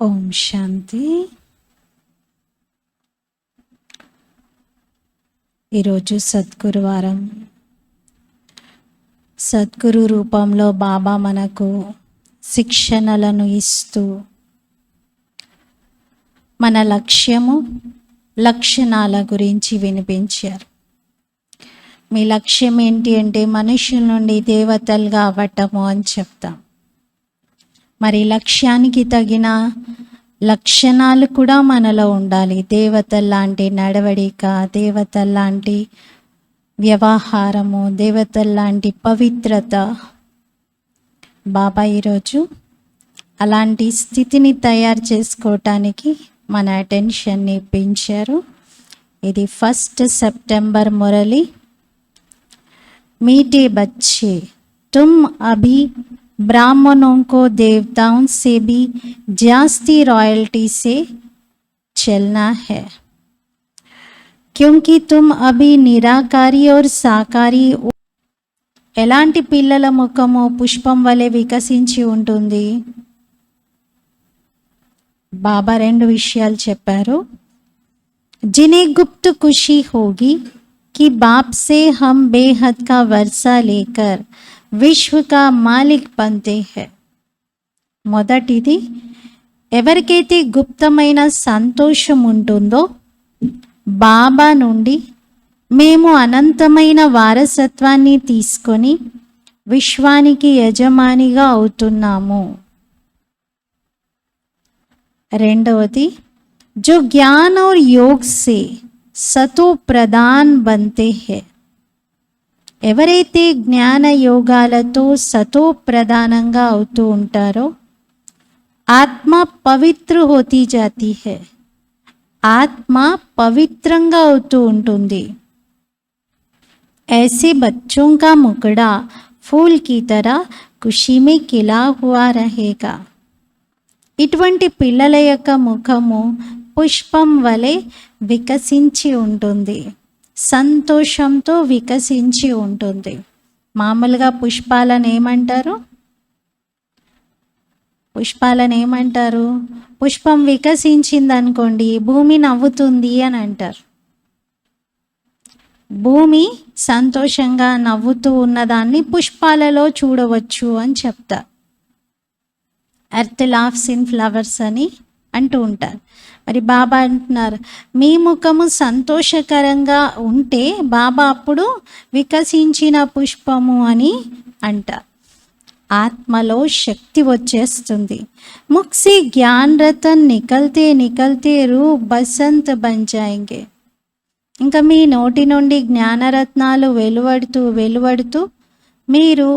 ఓం శాంతి. ఈరోజు సద్గురువారం. సద్గురు రూపంలో బాబా మనకు శిక్షణలను ఇస్తూ మన లక్ష్యము, లక్షణాల గురించి వినిపించారు. మీ లక్ష్యం ఏంటి అంటే మనుషుల నుండి దేవతలుగా అవ్వటము అని చెప్తాం. మరి లక్ష్యానికి తగిన లక్షణాలు కూడా మనలో ఉండాలి. దేవతల్లాంటి నడవడిక, దేవతల్లాంటి వ్యవహారము, దేవతల్లాంటి పవిత్రత. బాబా ఈరోజు అలాంటి స్థితిని తయారు చేసుకోవటానికి మన అటెన్షన్ని పెంచారు. ఇది 1 సెప్టెంబర్ మురళి. मीठे बच्चे, तुम अभी ब्राह्मणों को देवताओं से भी जास्ती रॉयल्टी से चलना है, क्योंकि तुम अभी निराकारी और साकारी. ఎలాంటి పిల్లల ముఖము పుష్పం వలె వికసించి ఉంటుంది. బాబా రెండు విషయాలు చెప్పారు. जिन्हें गुप्त खुशी होगी कि बाप से हम बेहद का वर्षा लेकर विश्व का मालिक बनते हैं. మొదటిది, ఎవరికైతే గుప్తమైన సంతోషం ఉంటుందో బాబా నుండి మేము అనంతమైన వారసత్వాన్ని తీసుకొని విశ్వానికి యజమానిగా అవుతున్నాము. రెండవది, जो ज्ञान और योग से సతో ప్రధాన్ బంతే హే. ఎవరైతే జ్ఞాన యోగాలతో సతో ప్రధానంగా అవుతూ ఉంటారో ఆత్మ పవిత్ర హోతీ జాతి హే. ఆత్మ పవిత్రంగా అవుతూ ఉంటుంది. ऐसे बच्चों का मुखड़ा फूल की तरह खुशी में खिला हुआ रहेगा. ఇటువంటి పిల్లల యొక్క ముఖము పుష్పం వలె వికసించి ఉంటుంది, సంతోషంతో వికసించి ఉంటుంది. మామూలుగా పుష్పాలను ఏమంటారు? పుష్పం వికసించిందనుకోండి, భూమి నవ్వుతుంది అని అంటారు. భూమి సంతోషంగా నవ్వుతూ ఉన్నదాన్ని పుష్పాలలో చూడవచ్చు అని చెప్తారు. ఎర్త్ లాఫ్స్ ఇన్ ఫ్లవర్స్ అని అంటూ ఉంటారు. మరి బాబా అంటున్నారు, మీ ముఖము సంతోషకరంగా ఉంటే బాబా అప్పుడు వికసించిన పుష్పము అని అంటారు. ఆత్మలో శక్తి వచ్చేస్తుంది. ముక్సి జ్ఞాన్ రతన్ నికల్తే నికల్తే రూప్ బసంత్ బన్ జాయేంగే. ఇంకా మీ నోటి నుండి జ్ఞానరత్నాలు వెలువడుతూ మీరు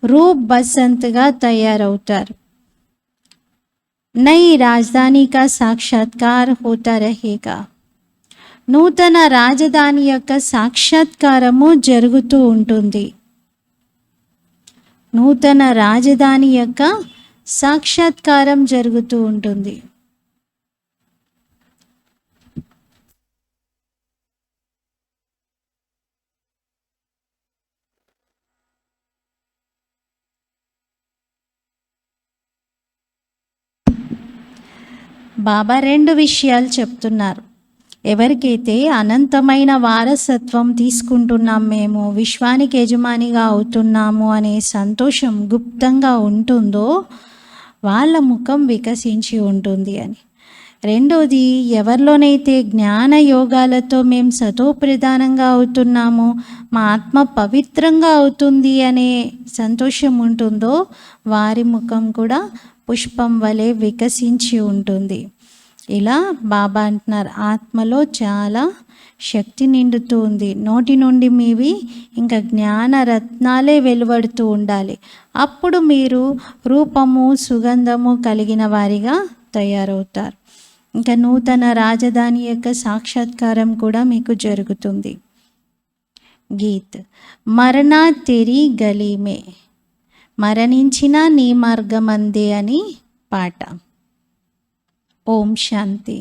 రూప్ బసంత్గా తయారవుతారు. नई राजधानी का साक्षात्कार होता रहेगा. నూతన రాజధాని యొక్క సాక్షాత్కారము జరుగుతూ ఉంటుంది. నూతన రాజధాని యొక్క సాక్షాత్కారం జరుగుతూ ఉంటుంది. బాబా రెండు విషయాలు చెప్తున్నారు. ఎవరికైతే అనంతమైన వారసత్వం తీసుకుంటున్నాం, మేము విశ్వానికి యజమానిగా అవుతున్నాము అనే సంతోషం గుప్తంగా ఉంటుందో వాళ్ళ ముఖం వికసించి ఉంటుంది అని. రెండోది, ఎవరిలోనైతే జ్ఞాన యోగాలతో మేము సతో ప్రధానంగా అవుతున్నాము, మా ఆత్మ పవిత్రంగా అవుతుంది అనే సంతోషం ఉంటుందో వారి ముఖం కూడా పుష్పం వలె వికసించి ఉంటుంది. ఇలా బాబా అంటున్నారు, ఆత్మలో చాలా శక్తి నిండుతూ ఉంది. నోటి నుండి మీవి ఇంకా జ్ఞాన రత్నాలే వెలువడుతూ ఉండాలి. అప్పుడు మీరు రూపము, సుగంధము కలిగిన వారిగా తయారవుతారు. ఇంకా నూతన రాజధాని యొక్క సాక్షాత్కారం కూడా మీకు జరుగుతుంది. గీత్ మరణా తెరీ గలీమే, మరణించిన నీ మార్గమందే అని పాట. ओम शांति.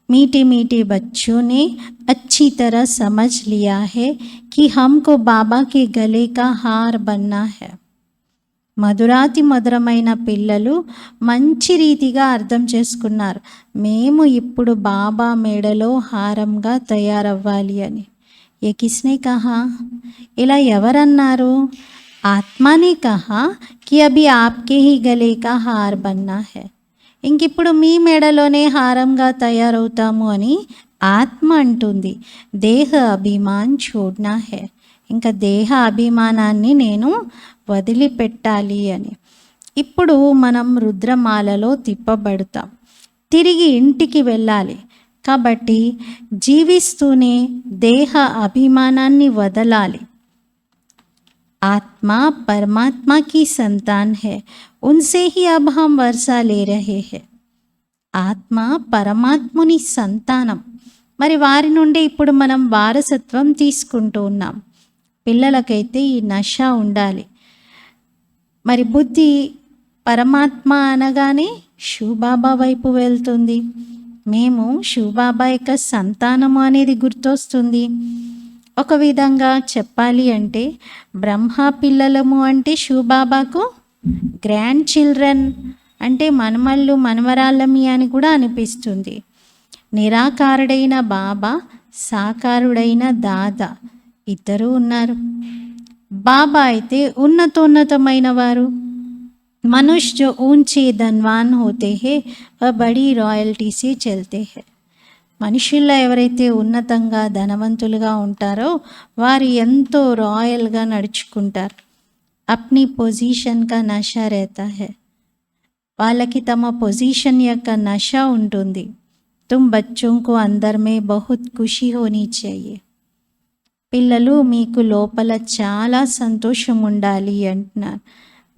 मीठे मीठे बच्चों ने अच्छी तरह समझ लिया है कि हमको बाबा के गले का हार बनना है. మధురాతి మధురమైన పిల్లలు మంచి రీతిగా అర్థం చేసుకున్నారు. మేము ఇప్పుడు బాబా మెడలో హారంగా తయారవ్వాలి అని. ఏ కిస్నే కహా? ఇలా ఎవరన్నారు? ఆత్మానే కహా కి అభి ఆప్కే హీ గలే కా హార్ బన్నా హై. ఇంకిప్పుడు మీ మెడలోనే హారంగా తయారవుతాము అని ఆత్మ అంటుంది. దేహ అభిమాన్ ఛోడ్నా హై. ఇంకా దేహ అభిమానాన్ని నేను వదిలిపెట్టాలి అని. ఇప్పుడు మనం రుద్రమాలలో తిప్పబడతాం, తిరిగి ఇంటికి వెళ్ళాలి. కాబట్టి జీవిస్తూనే దేహ అభిమానాన్ని వదలాలి. आत्मा परमात्मा की संतान है, उनसे ही अब हम वर्षा ले रहे हैं. ఆత్మ పరమాత్ముని సంతానం, మరి వారి నుండి ఇప్పుడు మనం వారసత్వం తీసుకుంటూ ఉన్నాం. పిల్లలకైతే ఈ నష ఉండాలి. మరి బుద్ధి పరమాత్మ అనగానే శివబాబా వైపు వెళ్తుంది. మేము శివబాబా యొక్క సంతానము అనేది గుర్తొస్తుంది. ఒక విధంగా చెప్పాలి అంటే బ్రహ్మ పిల్లలము అంటే శివబాబాకు గ్రాండ్ చిల్డ్రన్ అంటే మనమళ్ళు మనవరాళ్ళమి అని కూడా అనిపిస్తుంది. నిరాకారుడైన బాబా, సాకారుడైన దాదా ఇద్దరూ ఉన్నారు. బాబా అయితే ఉన్నతోన్నతమైన వారు. మనుష్య जो ऊंचे धनवान होते हैं वह बड़ी रॉयल्टी से चलते हैं. మనుషుల్లో ఎవరైతే ఉన్నతంగా ధనవంతులుగా ఉంటారో వారు ఎంతో రాయల్గా నడుచుకుంటారు. అప్ని పొజిషన్ కా నష रहता है. వాళ్ళకి తమ పొజిషన్ యొక్క నష ఉంటుంది. తుమ్ బచ్చోं को अंदर में बहुत खुशी होनी चाहिए. పిల్లలు మీకు లోపల చాలా సంతోషం ఉండాలి అంటున్నారు.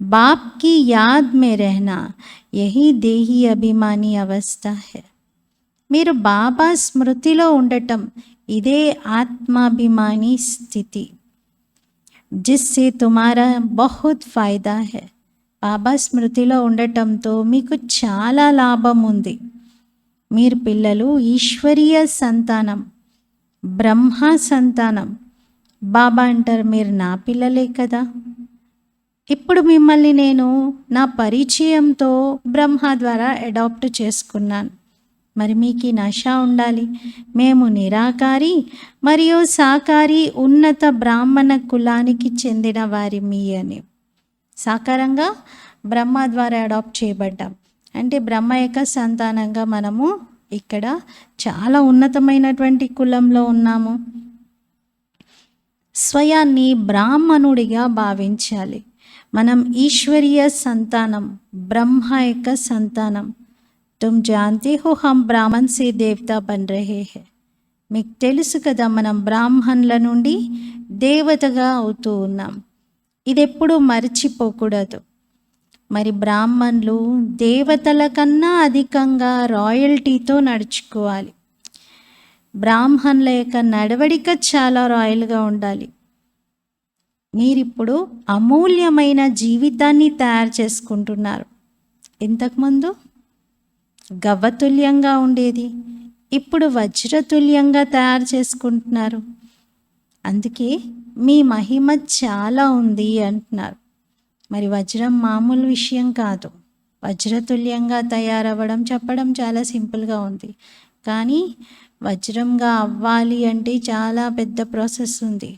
బాప్ కి యాద్ మే రెహనా యహీ దేహీ అభిమాని అవస్థ హై. మీరు బాబా స్మృతిలో ఉండటం ఇదే ఆత్మాభిమాని స్థితి. జిస్సే తుమారా బహుత్ ఫాయిదా హై. బాబా స్మృతిలో ఉండటంతో మీకు చాలా లాభం ఉంది. మీరు పిల్లలు ఈశ్వరీయ సంతానం, బ్రహ్మ సంతానం. బాబా అంటారు మీరు నా పిల్లలే కదా. ఇప్పుడు మిమ్మల్ని నేను నా పరిచయంతో బ్రహ్మ ద్వారా అడాప్ట్ చేసుకున్నాను. మరి మీకు ఈ నష ఉండాలి. మేము నిరాకారి మరియు సాకారి ఉన్నత బ్రాహ్మణ కులానికి చెందిన వారిమి అని. సాకారంగా బ్రహ్మ ద్వారా అడాప్ట్ చేయబడ్డాం అంటే బ్రహ్మ యొక్క సంతానంగా మనము ఇక్కడ చాలా ఉన్నతమైనటువంటి కులంలో ఉన్నాము. స్వయాన్ని బ్రాహ్మణుడిగా భావించాలి. మనం ఈశ్వరీయ సంతానం, బ్రహ్మ యొక్క సంతానం. తుమ్ జాన్తే హో హమ్ బ్రాహ్మణ్ సే దేవతా బన్ రహే హై. మీకు తెలుసు కదా మనం బ్రాహ్మణుల నుండి దేవతగా అవుతూ ఉన్నాం. ఇది ఎప్పుడూ మర్చిపోకూడదు. మరి బ్రాహ్మణులు దేవతల కన్నా అధికంగా రాయల్టీతో నడుచుకోవాలి. బ్రాహ్మణుల యొక్క నడవడిక చాలా రాయల్గా ఉండాలి. మీరిప్పుడు అమూల్యమైన జీవితాన్ని తయారు చేసుకుంటున్నారు. ఇంతకుముందు గవ్వతుల్యంగా ఉండేది, ఇప్పుడు వజ్రతుల్యంగా తయారు చేసుకుంటున్నారు. అందుకే మీ మహిమ చాలా ఉంది అంటున్నారు. మరి వజ్రం మామూలు విషయం కాదు. వజ్రతుల్యంగా తయారవ్వడం చెప్పడం చాలా సింపుల్గా ఉంది, కానీ వజ్రంగా అవ్వాలి అంటే చాలా పెద్ద ప్రాసెస్ ఉంది.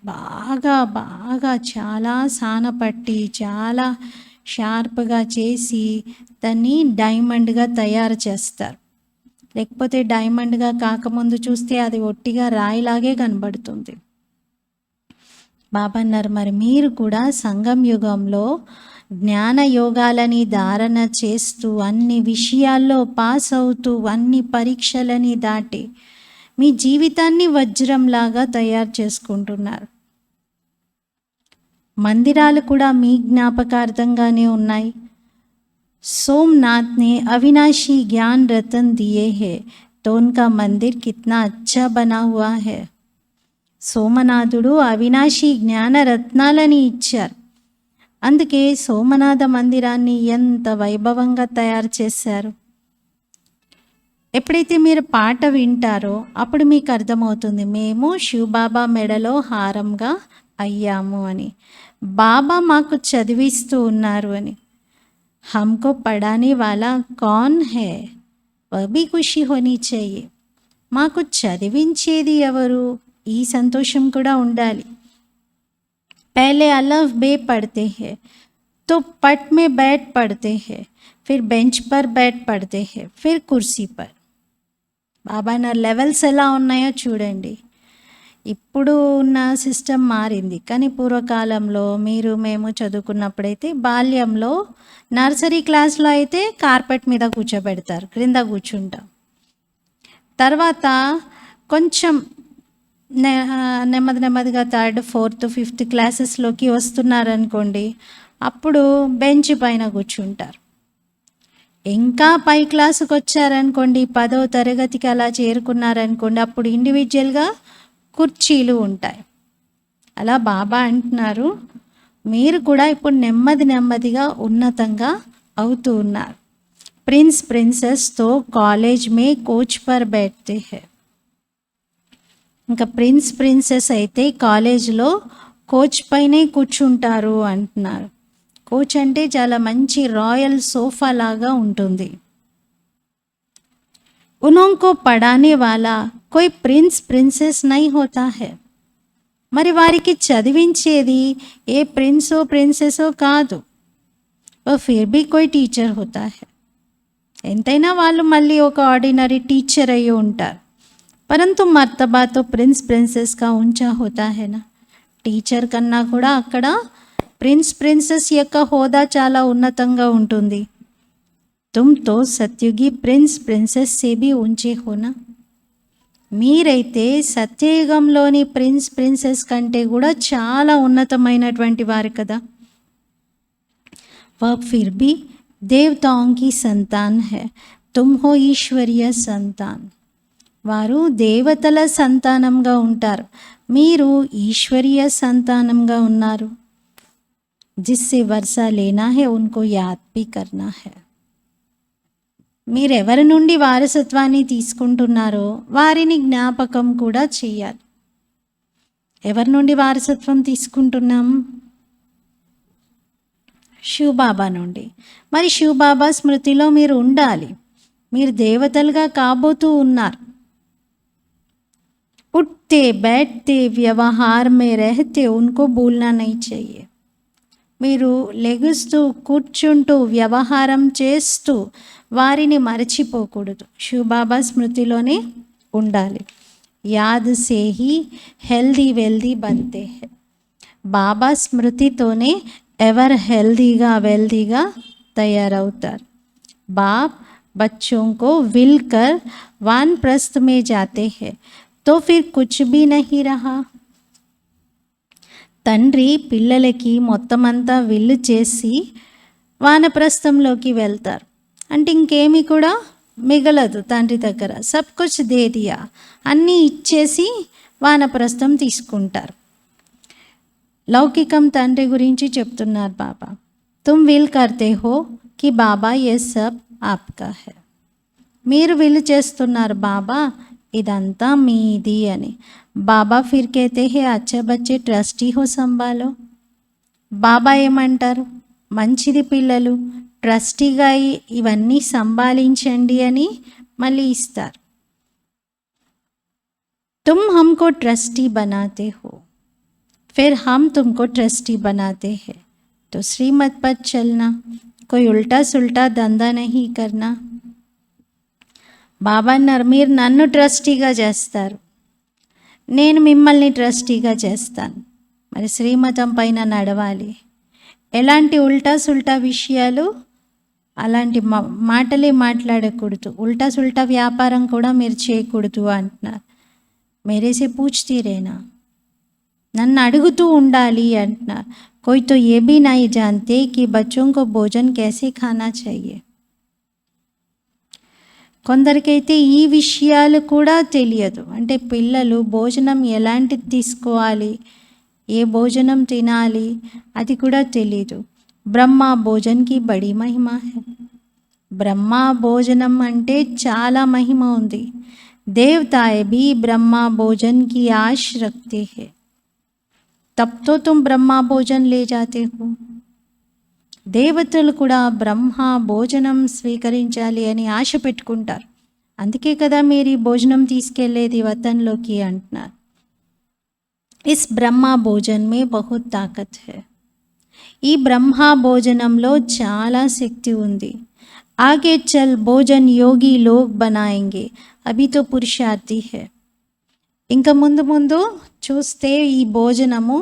బాగా బాగా చాలా సానపట్టి చాలా షార్ప్గా చేసి దాన్ని డైమండ్గా తయారు చేస్తారు. లేకపోతే డైమండ్గా కాకముందు చూస్తే అది ఒట్టిగా రాయిలాగే కనబడుతుంది. బాబా అన్నారు మరి మీరు కూడా సంగం యుగంలో జ్ఞాన యోగాలని ధారణ చేస్తూ అన్ని విషయాల్లో పాస్ అవుతూ అన్ని పరీక్షలని దాటి మీ జీవితాన్ని వజ్రంలాగా తయారు చేసుకుంటున్నారు. మందిరాలు కూడా మీ జ్ఞాపకార్థంగానే ఉన్నాయి. सोमनाथ ने अविनाशी ज्ञान रतन दिए हैं तो उनका मंदिर कितना अच्छा बना हुआ है. సోమనాథుడు అవినాశి జ్ఞాన రత్నాలని ఇచ్చారు. అందుకే సోమనాథ మందిరాన్ని ఎంత వైభవంగా తయారు చేశారు. ఎప్పుడైతే మీరు పాట వింటారో అప్పుడు మీకు అర్థమవుతుంది మేము శివబాబా మెడలో హారంగా అయ్యాము అని. బాబా మాకు చదివిస్తూ ఉన్నారు అని. हमको पढ़ाने वाला कौन है वह भी खुशी होनी चाहिए. మాకు చదివించేది ఎవరు, ఈ సంతోషం కూడా ఉండాలి. पहले अलफ बे पढ़ते हैं तो पट में बैठ पढ़ते हैं, फिर बेंच पर बैठ पढ़ते हैं, फिर कुर्सी पर. బాబా నా లెవెల్స్ ఎలా ఉన్నాయో చూడండి. ఇప్పుడు ఉన్న సిస్టమ్ మారింది, కానీ పూర్వకాలంలో మేము చదువుకున్నప్పుడైతే బాల్యంలో నర్సరీ క్లాస్లో అయితే కార్పెట్ మీద కూర్చోబెడతారు, క్రింద కూర్చుంటాం. తర్వాత కొంచెం నెమ్మదిగా 3rd 4th 5th క్లాసెస్లోకి వస్తున్నారనుకోండి, అప్పుడు బెంచ్ పైన కూర్చుంటారు. ఇంకా పై క్లాసుకు వచ్చారనుకోండి, 10వ తరగతికి అలా చేరుకున్నారనుకోండి, అప్పుడు ఇండివిజువల్గా కుర్చీలు ఉంటాయి. అలా బాబా అంటున్నారు, మీరు కూడా ఇప్పుడు నెమ్మదిగా ఉన్నతంగా అవుతూ ఉన్నారు. ప్రిన్స్ ప్రిన్సెస్తో కాలేజ్ మే కోచ్ పర్ బైఠతే హై. ఇంకా ప్రిన్సెస్ అయితే కాలేజ్లో కోచ్ పైనే కూర్చుంటారు అంటున్నారు. కోచ్ అంటే చాలా మంచి రాయల్ సోఫా లాగా ఉంటుంది. उनको पढ़ाने वाला कोई ప్రిన్సెస్ नहीं होता है. మరి వారికి చదివించేది ఏ ప్రిన్సెసో కాదు. ఫిర్ భీ కోయి టీచర్ హోతా హై. ఎంతైనా వాళ్ళు మళ్ళీ ఒక ఆర్డినరీ టీచర్ అయ్యి ఉంటారు. పరంతు మర్తబా తో ప్రిన్సెస్ కా ఉంచా హోతా హై నా. టీచర్ కన్నా కూడా అక్కడ ప్రిన్సెస్ యొక్క హోదా చాలా ఉన్నతంగా ఉంటుంది. तुम तो सत्युगी ప్రిన్సెస్ से भी ऊंचे हो ना. మీరైతే సత్యయుగంలోని ప్రిన్సెస్ కంటే కూడా చాలా ఉన్నతమైనటువంటి వారు కదా. वह फिर भी देवताओं की संतान है, तुम हो ఈశ్వరీయ సంతాన్. వారు దేవతల సంతానంగా ఉంటారు, మీరు ఈశ్వరీయ సంతానంగా ఉన్నారు. जिससे वर्षा लेना है उनको याद भी करना है. మీరెవరి నుండి వారసత్వాన్ని తీసుకుంటున్నారో వారిని జ్ఞాపకం కూడా చేయాలి. ఎవరి నుండి వారసత్వం తీసుకుంటున్నాం? శివబాబా నుండి. మరి శివబాబా స్మృతిలో మీరు ఉండాలి. మీరు దేవతలుగా కాబోతూ ఉన్నారు. ఉట్తే బైఠతే వ్యవహార్ మే రహతే ఉన్కో భూల్నా నహీ చాహియే. మీరు లెగుస్తూ కూర్చుంటూ వ్యవహారం చేస్తూ వారిని మరచిపోకూడదు. శివబాబా స్మృతిలోనే ఉండాలి. యాద్ సే హీ హెల్దీ వెల్దీ బంతే హై. బాబా స్మృతితోనే ఎవరు వెల్దీగా తయారవుతారు. బాప్ బచ్చోं को విల్ కర్ వానప్రస్థ్ మే జాతే హై తో ఫిర్ కుచ్ భీ నహీ రహా. తండ్రి పిల్లలకి మొత్తమంతా విల్లు చేసి వానప్రస్థంలోకి వెళ్తారు అంటే ఇంకేమీ కూడా మిగలదు తండ్రి దగ్గర. సబ్ కుచ్ దే దియా, అన్నీ ఇచ్చేసి వానప్రస్థం తీసుకుంటారు. లౌకికం తండ్రి గురించి చెప్తున్నారు బాబా. తుమ్ విల్ కర్తే హో కి బాబా ఏ సబ్ ఆప్కా హై. మీరు విల్లు చేస్తున్నారు బాబా ఇదంతా మీది అని. బాబా ఫిర్ కేతే హే అచ్చా బచ్చే ట్రస్టీ హో సంభాలో. బాబా ఏమంటారు? మంచిది పిల్లలు, ట్రస్టీగా ఇవన్నీ సంభాలించండి అని మళ్ళీ ఇస్తారు. తుమ్ హమ్కో ట్రస్టీ బనాతే హో, ఫిర్ హమ్ తుమ్కో ట్రస్టీ బనాతే హై. తో శ్రీమత్ పర్ చల్నా, కోయి ఉల్టా సుల్టా దందా నహీ కర్నా. బాబా అన్నారు, మీరు నన్ను ట్రస్టీగా చేస్తారు, నేను మిమ్మల్ని ట్రస్టీగా చేస్తాను. మరి శ్రీమతం పైన నడవాలి. ఎలాంటి ఉల్టా సుల్టా విషయాలు, అలాంటి మాటలే మాట్లాడకూడదు. ఉల్టా సుల్టా వ్యాపారం కూడా మీరు చేయకూడదు అంటున్నారు. మేరేసే పూछती रहना, నన్ను అడుగుతూ ఉండాలి అంటున్నారు. कोई तो ये भी नहीं जानते कि बच्चों को भोजन कैसे खाना चाहिए. కొందరికైతే ఈ విషయాలు కూడా తెలియదు. అంటే పిల్లలు భోజనం ఎలాంటిది తీసుకోవాలి, ఏ భోజనం తినాలి అది కూడా తెలియదు. బ్రహ్మ భోజన్కి బడి మహిమ హై. బ్రహ్మ భోజనం అంటే చాలా మహిమ ఉంది. దేవతాయే భీ బ్రహ్మ భోజన్ కి ఆశ రఖతే హై. तब तो तुम ब्रह्मा भोजन ले जाते हो. దేవతలు కూడా బ్రహ్మ భోజనం స్వీకరించాలి అని ఆశ పెట్టుకుంటారు. అందుకే కదా మీరు ఈ భోజనం తీసుకెళ్లేది వతన్లోకి అంటున్నారు. ఇస్ బ్రహ్మ భోజన్ మే బహుత్ తాకత్ హై. ఈ బ్రహ్మ భోజనంలో చాలా శక్తి ఉంది. ఆగే చల్ భోజన్ యోగి లోగ్ బనాయేంగే, అభి తో పురుషార్థి హై. ఇంకా ముందు ముందు చూస్తే ఈ భోజనము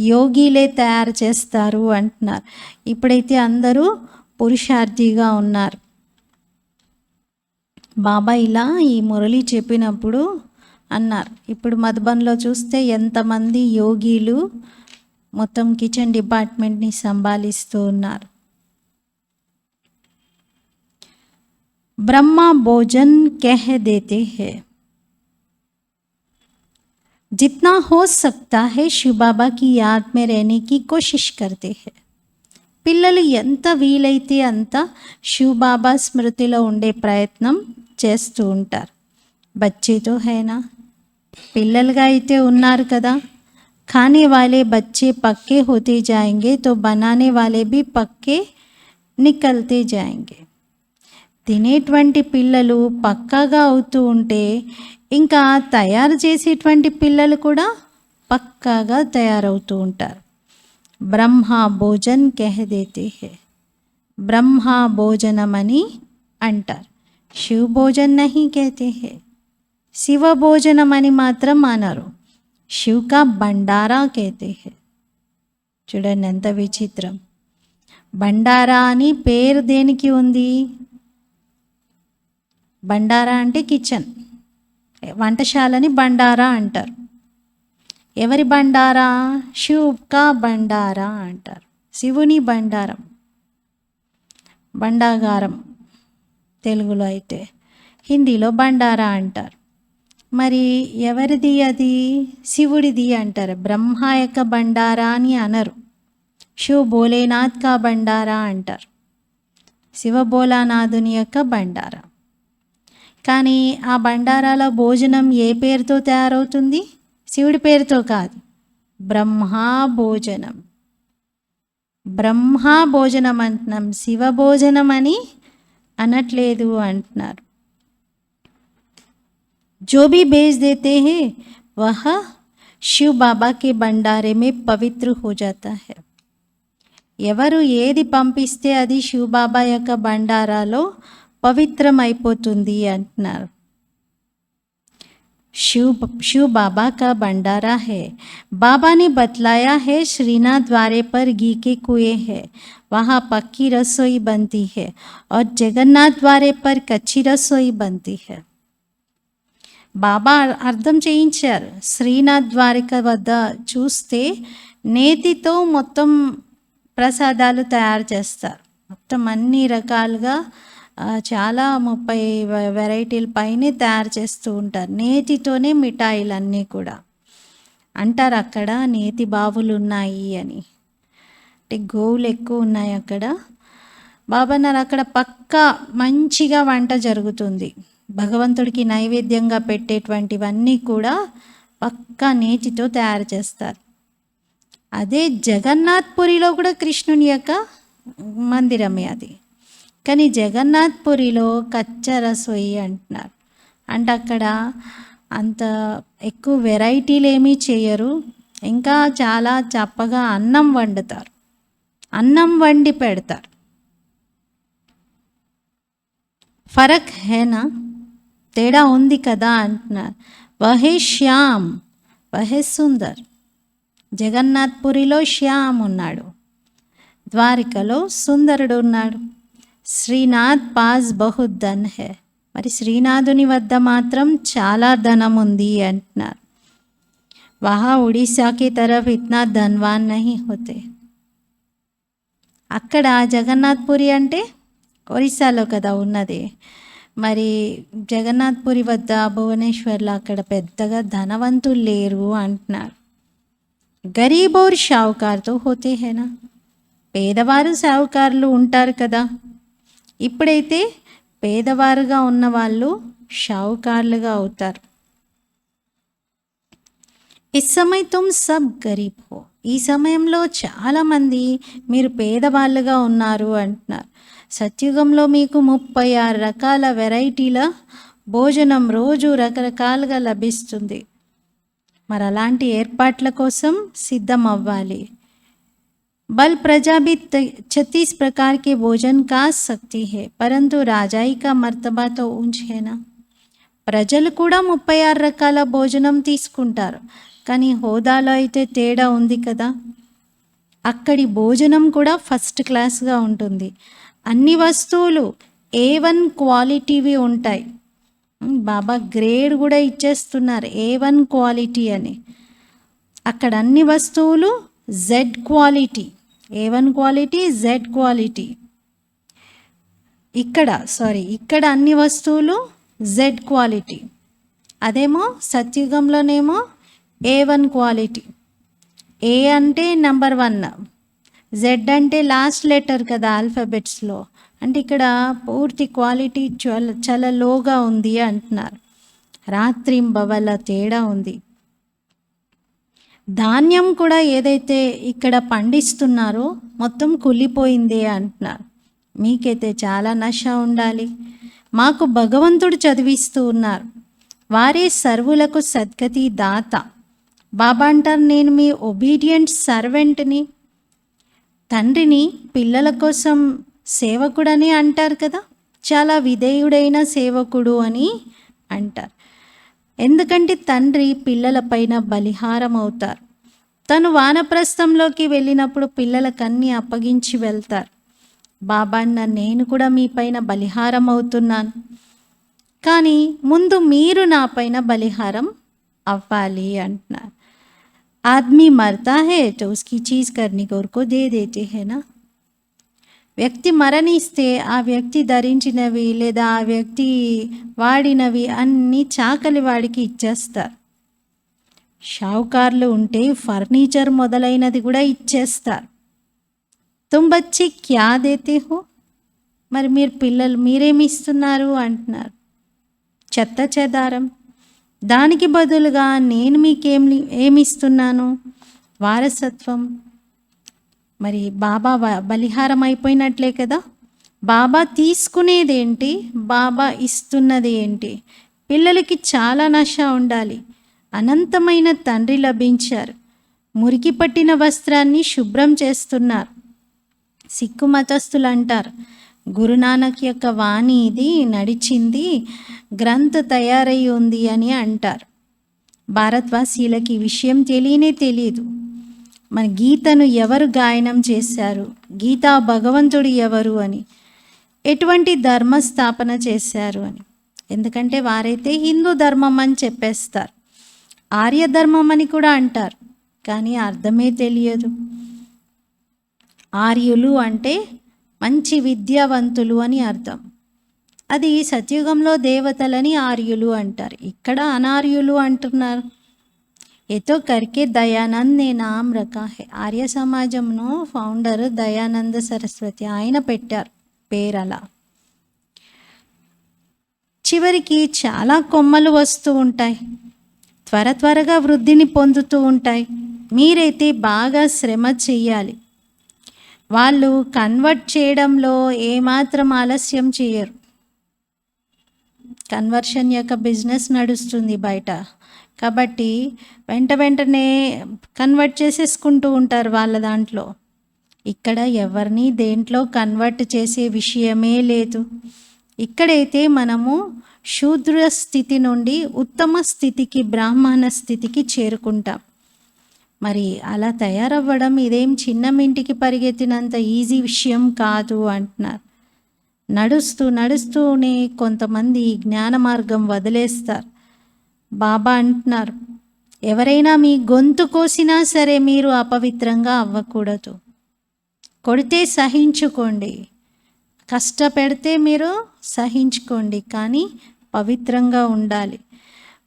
యోగిలే తయారు చేస్తారు అంటున్నారు. ఇప్పుడైతే అందరూ పురుషార్థిగా ఉన్నారు. బాబా ఇలా ఈ మురళి చెప్పినప్పుడు అన్నారు, ఇప్పుడు మధుబన్లో చూస్తే ఎంతమంది యోగిలు మొత్తం కిచెన్ డిపార్ట్మెంట్ని సంభాలిస్తూ ఉన్నారు. బ్రహ్మ భోజన్ కహ దేతే హై. जितना हो सकता है शिव बाबा की याद में रहने की कोशिश करते हैं. పిల్లలు ఎంత వీలైతే అంత శివ్ బాబా స్మృతిలో ఉండే ప్రయత్నం చేస్తూ ఉంటారు. బచ్చేతో హైనా, పిల్లలుగా అయితే ఉన్నారు కదా. खाने वाले बच्चे पक्के होते जाएंगे तो बनाने वाले भी पक्के निकलते जाएंगे. తినేటువంటి పిల్లలు పక్కాగా అవుతూ ఉంటే ఇంకా తయారు చేసేటువంటి పిల్లలు కూడా పక్కాగా తయారవుతూ ఉంటారు. బ్రహ్మ భోజన్ కహ దేతే హై. బ్రహ్మ భోజనం అని అంటారు. శివ భోజన్ నహీ కహతే హై. శివ భోజనం అని మాత్రం అనరు. శివ్ కా బండారా కహతే హై. చూడండి ఎంత విచిత్రం. బండారా అని పేరు దేనికి ఉంది? బండారా అంటే కిచెన్, వంటశాలని బండారా అంటారు. ఎవరి బండారా? శివ్ కా బండారా అంటారు. శివుని బండారం, బండాగారం తెలుగులో అయితే, హిందీలో బండారా అంటారు. మరి ఎవరిది అది? శివుడిది అంటారు. బ్రహ్మ యొక్క బండారా అని అనరు. శివ్ భోలేనాథ్ కా బండారా అంటారు. శివ భోలానాథుని యొక్క బండారా. కానీ ఆ బండారాల భోజనం ఏ పేరుతో తయారవుతుంది? శివుడి పేరుతో కాదు, బ్రహ్మా భోజనం. బ్రహ్మా భోజనం అంటున్నాం, శివ భోజనం అని అనట్లేదు అంటున్నారు. जो भी भेज देते हैं वह शिव बाबा के भंडारे में पवित्र हो जाता है. ఎవరు ఏది పంపిస్తే అది శివ్ బాబా యొక్క బండారాలో పవిత్రం అయిపోతుంది అంటున్నారు. शिव बाबा का भंडारा है. बाबा ने बतलाया है श्रीनाथ द्वारे पर घी के कुएं है, वहाँ पक्की रसोई बनती है और जगन्नाथ द्वारे पर कच्ची रसोई बनती है. బాబా అర్థం చేయించారు. శ్రీనాథ్ ద్వారిక వద్ద చూస్తే నేతితో మొత్తం ప్రసాదాలు తయారు చేస్తారు. మొత్తం అన్ని రకాలుగా చాలా 30 వెరైటీల పైనే తయారు చేస్తూ ఉంటారు. నేతితోనే మిఠాయిలన్నీ కూడా. అంటారు అక్కడ నేతి బావులు ఉన్నాయి అని, అంటే గోవులు ఎక్కువ ఉన్నాయి అక్కడ. బాబా అన్నారు అక్కడ పక్కా మంచిగా వంట జరుగుతుంది. భగవంతుడికి నైవేద్యంగా పెట్టేటువంటివన్నీ కూడా పక్కా నేతితో తయారు చేస్తారు. అదే జగన్నాథ్పురిలో కూడా కృష్ణుని యొక్క మందిరమే అది. కానీ జగన్నాథ్పురిలో కచ్చా రసోయి అంటున్నారు. అంటే అక్కడ అంత ఎక్కువ వెరైటీలు ఏమీ చేయరు. ఇంకా చాలా చప్పగా అన్నం వండుతారు, అన్నం వండి పెడతారు. ఫరక్ హేనా, తేడా ఉంది కదా అంటున్నారు. వహే శ్యామ్ వహే సుందర్. జగన్నాథ్పురిలో శ్యామ్ ఉన్నాడు, ద్వారికలో సుందరుడు ఉన్నాడు. శ్రీనాథ్ పాస్ బహుత్ ధన్ హై. మరి శ్రీనాథుని వద్ద మాత్రం చాలా ధనం ఉంది అంటున్నారు. వహా ఒడిశాకి తరఫ్ ఇత్నా ధన్వాన్ నహీ హోతే. అక్కడ జగన్నాథ్పురి అంటే ఒరిస్సాలో కదా ఉన్నది. మరి జగన్నాథ్పురి వద్ద భువనేశ్వర్లో అక్కడ పెద్దగా ధనవంతులు లేరు అంటున్నారు. గరీబ్ और షావుకార్ తో హోతే హేనా. పేదవారు షావుకారులు ఉంటారు కదా. ఇప్పుడైతే పేదవారుగా ఉన్నవాళ్ళు షావుకారులుగా అవుతారు. ఇస్ సమయ తుమ్ సబ్ గరీబ్ హో. ఈ సమయంలో చాలామంది మీరు పేదవాళ్ళుగా ఉన్నారు అంటున్నారు. సత్యుగంలో మీకు 36 రకాల వెరైటీల భోజనం రోజు రకరకాలుగా లభిస్తుంది. మరి అలాంటి ఏర్పాట్ల కోసం సిద్ధం అవ్వాలి. बल प्रजा भी 36 प्रकार के भोजन खा सकती है, परंतु राजाई का मर्तबा तो ऊंच है ना. ప్రజలు కూడా 36 రకాల భోజనం తీసుకుంటారు, కానీ హోదాలో అయితే తేడా ఉంది కదా. అక్కడి భోజనం కూడా ఫస్ట్ క్లాస్గా ఉంటుంది. అన్ని వస్తువులు A1 క్వాలిటీవి ఉంటాయి. బాబా గ్రేడ్ కూడా ఇచ్చేస్తున్నారు, A1 క్వాలిటీ అని. అక్కడ అన్ని వస్తువులు Z quality, A1 quality, Z quality. ఇక్కడ అన్ని వస్తువులు Z క్వాలిటీ. అదేమో సత్యుగంలోనేమో A1 క్వాలిటీ. ఏ అంటే నెంబర్ 1, Z అంటే లాస్ట్ లెటర్ కదా ఆల్ఫాబెట్స్లో. అంటే ఇక్కడ పూర్తి క్వాలిటీ చాలా లోగా ఉంది అంటున్నారు. రాత్రింబవల తేడా ఉంది. ధాన్యం కూడా ఏదైతే ఇక్కడ పండిస్తున్నారో మొత్తం కుళ్ళిపోయిందే అంటున్నారు. మీకైతే చాలా నష ఉండాలి. మాకు భగవంతుడు చదివిస్తూ ఉన్నారు, వారే సర్వులకు సద్గతి దాత. బాబా అంటారు, నేను మీ ఒబీడియంట్ సర్వెంట్ని. తండ్రిని పిల్లల కోసం సేవకుడని అంటారు కదా, చాలా విధేయుడైన సేవకుడు అని అంటారు. ఎందుకంటే తండ్రి పిల్లలపైన బలిహారం అవుతారు. తను వానప్రస్థంలోకి వెళ్ళినప్పుడు పిల్లలకన్నీ అప్పగించి వెళ్తారు. బాబా అన్న, నేను కూడా మీ పైన బలిహారం అవుతున్నాను, కానీ ముందు మీరు నా పైన బలిహారం అవ్వాలి అంటున్నారు. ఆద్మీ మరతా హే తో ఉస్కి చీజ్ కర్నీ కోరుకో దే దేతే హే నా. వ్యక్తి మరణిస్తే ఆ వ్యక్తి ధరించినవి లేదా ఆ వ్యక్తి వాడినవి అన్నీ చాకలి వాడికి ఇచ్చేస్తారు. షావుకార్లు ఉంటే ఫర్నిచర్ మొదలైనది కూడా ఇచ్చేస్తారు. తుమ్ బచ్చి క్యా దేతే హో. మరి మీరు పిల్లలు మీరేమి ఇస్తున్నారు అంటున్నారు. చెత్త చెదారం. దానికి బదులుగా నేను ఏమి ఇస్తున్నాను? వారసత్వం. మరి బాబా బలిహారం అయిపోయినట్లే కదా. బాబా తీసుకునేదేంటి, బాబా ఇస్తున్నది ఏంటి? పిల్లలకి చాలా నష ఉండాలి. అనంతమైన తండ్రి లభించారు. మురికి పట్టిన వస్త్రాన్ని శుభ్రం చేస్తున్నారు. సిక్కు మతస్థులు అంటారు, గురునానక్ యొక్క వాణి ఇది నడిచింది, గ్రంథ తయారై ఉంది అని అంటారు. భారతవాసీలకి ఈ విషయం తెలియదు. మన గీతను ఎవరు గాయనం చేశారు, గీతా భగవంతుడు ఎవరు అని, ఎటువంటి ధర్మస్థాపన చేశారు అని. ఎందుకంటే వారైతే హిందూ ధర్మం అని చెప్పేస్తారు, ఆర్య ధర్మం అని కూడా అంటారు, కానీ అర్థమే తెలియదు. ఆర్యులు అంటే మంచి విద్యావంతులు అని అర్థం. అది సత్యుగంలో దేవతలని ఆర్యులు అంటారు, ఇక్కడ అనార్యులు అంటున్నారు. ఏతో కర్కే దయానంద్ నే నామ్ రఖా హే. ఆర్య సమాజంలో ఫౌండర్ దయానంద సరస్వతి, ఆయన పెట్టారు పేరు అలా. చివరికి చాలా కొమ్మలు వస్తూ ఉంటాయి, త్వరగా వృద్ధిని పొందుతూ ఉంటాయి. మీరైతే బాగా శ్రమ చెయ్యాలి. వాళ్ళు కన్వర్ట్ చేయడంలో ఏమాత్రం ఆలస్యం చేయరు. కన్వర్షన్ యొక్క బిజినెస్ నడుస్తుంది బయట, కాబట్టి వెంటనే కన్వర్ట్ చేసేసుకుంటూ ఉంటారు వాళ్ళ దాంట్లో. ఇక్కడ ఎవరిని దేంట్లో కన్వర్ట్ చేసే విషయమే లేదు. ఇక్కడైతే మనము శూద్ర స్థితి నుండి ఉత్తమ స్థితికి, బ్రాహ్మణ స్థితికి చేరుకుంటాం. మరి అలా తయారవ్వడం ఇదేం చిన్నమింటికి పరిగెత్తినంత ఈజీ విషయం కాదు అంటున్నారు. నడుస్తూనే కొంతమంది జ్ఞాన మార్గం వదిలేస్తారు. బాబా అంటున్నారు, ఎవరైనా మీ గొంతు కోసినా సరే మీరు అపవిత్రంగా అవ్వకూడదు. కొడితే సహించుకోండి, కష్టపెడితే మీరు సహించుకోండి, కానీ పవిత్రంగా ఉండాలి.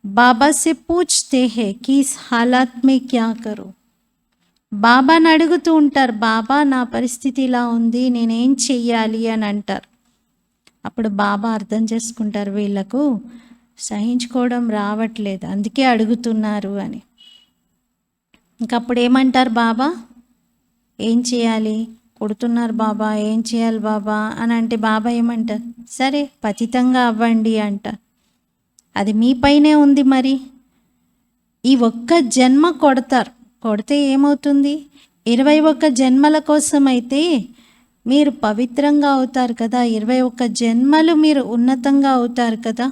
బాబా సే పూछते हैं कि इस हालात में क्या करूं. బాబాని అడుగుతూ ఉంటారు, బాబా నా పరిస్థితి ఇలా ఉంది, నేనేం చెయ్యాలి అని అంటారు. అప్పుడు బాబా అర్థం చేసుకుంటారు, వీళ్ళకు సహించుకోవడం రావట్లేదు, అందుకే అడుగుతున్నారు అని. ఇంకప్పుడు ఏమంటారు బాబా? ఏం చేయాలి? కొడుతున్నారు బాబా, ఏం చేయాలి బాబా అని అంటే బాబా ఏమంటారు? సరే పతితంగా అవ్వండి అంటారు. అది మీపైనే ఉంది. మరి ఈ ఒక్క జన్మ కొడతారు, కొడితే ఏమవుతుంది? 21 జన్మల కోసం అయితే మీరు పవిత్రంగా అవుతారు కదా, 21 జన్మలు మీరు ఉన్నతంగా అవుతారు కదా.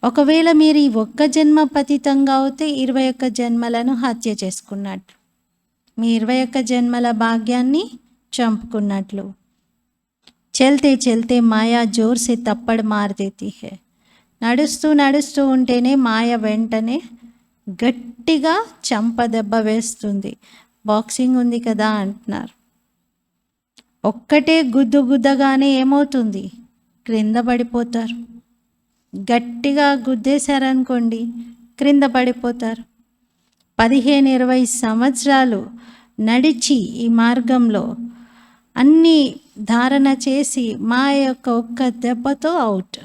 ఒకవేళ మీరు ఈ ఒక్క జన్మ పతితంగా అవుతే 21 జన్మలను హత్య చేసుకున్నట్లు, మీ 21 జన్మల భాగ్యాన్ని చంపుకున్నట్లు. చల్తే చల్తే మాయా జోర్ సే తప్పడ్ మార్ దేతీ హై. నడుస్తూ నడుస్తూ ఉంటేనే మాయ వెంటనే గట్టిగా చంపదెబ్బ వేస్తుంది. బాక్సింగ్ ఉంది కదా అంటున్నారు. ఒక్కటే గుద్దు గుద్దగానే ఏమవుతుంది? క్రింద పడిపోతారు. గట్టిగా గుద్దేశారనుకోండి, క్రింద పడిపోతారు. 15-20 సంవత్సరాలు నడిచి ఈ మార్గంలో అన్నీ ధారణ చేసి మా యొక్క ఒక్క దెబ్బతో అవుట్